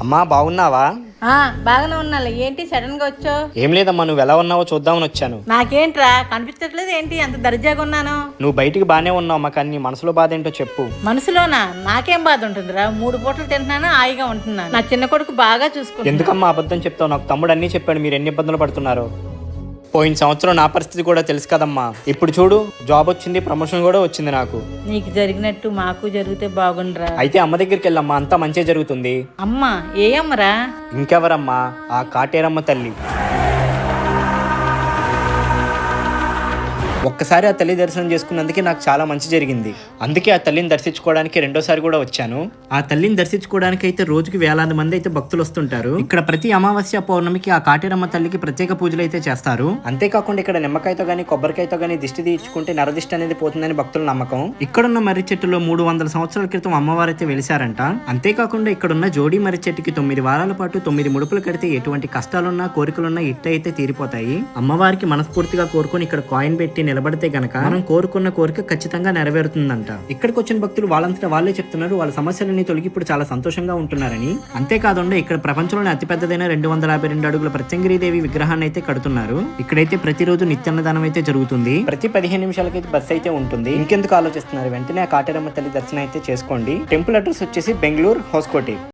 అమ్మా బాగున్నావా? బాగానే ఉన్నాలే. ఏంటి సడన్ గా వచ్చావు? ఏం లేదమ్మా, నువ్వు ఎలా ఉన్నావో చూద్దామని వచ్చాను. నాకేంట్రా కనిపించట్లేదు ఏంటి? అంత దర్జాగా ఉన్నాను. నువ్వు బయటికి బానే ఉన్నావమ్మా, కానీ నీ మనసులో బాధ ఏంటో చెప్పు. మనసులోనా? నాకేం బాధ ఉంటుందిరా, 3 పూటలు తింటున్నాను, హాయిగా ఉంటున్నాను. నా చిన్న కొడుకు బాగా చూసుకుంటా. ఎందుకమ్మా అబద్ధం చెప్తావు? నాకు తమ్ముడు అన్నీ చెప్పాడు మీరు ఎన్ని ఇబ్బందులు పడుతున్నారో. పోయిన సంవత్సరం నా పరిస్థితి కూడా తెలుసు కదమ్మా. ఇప్పుడు చూడు, జాబ్ వచ్చింది, ప్రమోషన్ కూడా వచ్చింది నాకు. నీకు జరిగినట్టు మాకు జరిగితే బాగుండ్రా. అయితే అమ్మ దగ్గరికి వెళ్ళమ్మా, అంతా మంచిగా జరుగుతుంది. అమ్మా? ఏ అమ్మరా? ఇంకెవరమ్మా, ఆ కాటేరమ్మ తల్లి. ఒక్కసారి ఆ తల్లి దర్శనం చేసుకున్నందుకే నాకు చాలా మంచి జరిగింది. అందుకే ఆ తల్లిని దర్శించుకోవడానికి రెండోసారి కూడా వచ్చాను. ఆ తల్లిని దర్శించుకోవడానికి అయితే రోజుకి వేలాది మంది అయితే భక్తులు వస్తుంటారు. ఇక్కడ ప్రతి అమావాస్య పౌర్ణమికి ఆ కాటేరమ్మ తల్లికి ప్రత్యేక పూజలు అయితే చేస్తారు. అంతేకాకుండా ఇక్కడ నిమ్మకాయతో గానీ కొబ్బరికాయతో గానీ దిష్టి తీర్చుకుంటే నరదిష్టి అనేది పోతుందని భక్తుల నమ్మకం. ఇక్కడున్న మర్రి చెట్టులో 300 సంవత్సరాల క్రితం అమ్మవారు అయితే వెలిశారంట. అంతేకాకుండా ఇక్కడున్న జోడీ మర్రి చెట్టుకి 9 వారాల పాటు 9 ముడుపులు కడితే ఎటువంటి కష్టాలున్నా కోరికలున్నా ఇట్ట అయితే తీరిపోతాయి. అమ్మవారికి మనస్ఫూర్తిగా కోరుకొని ఇక్కడ కాయిన్ పెట్టి నిలబడితే గనక మనం కోరుకున్న కోరిక ఖచ్చితంగా నెరవేరుతుందంట. ఇక్కడికి వచ్చిన భక్తులు వాళ్ళంతటా వాళ్ళే చెప్తున్నారు వాళ్ళ సమస్యలన్నీ తొలగి ఇప్పుడు చాలా సంతోషంగా ఉంటున్నారని. అంతేకాకుండా ఇక్కడ ప్రపంచంలోనే అతిపెద్దదైన 252 అడుగుల ప్రత్యంగిరీదేవి విగ్రహాన్ని అయితే కడుతున్నారు. ఇక్కడైతే ప్రతిరోజు నిత్యాన్నదానం అయితే జరుగుతుంది. ప్రతి 15 నిమిషాలకైతే బస్సు అయితే ఉంటుంది. ఇంకెందుకు ఆలోచిస్తున్నారు, వెంటనే ఆ కాటేరమ్మ తల్లి దర్శనం అయితే చేసుకోండి. టెంపుల్ అడ్రస్ వచ్చేసి బెంగళూరు, హోస్కోటి.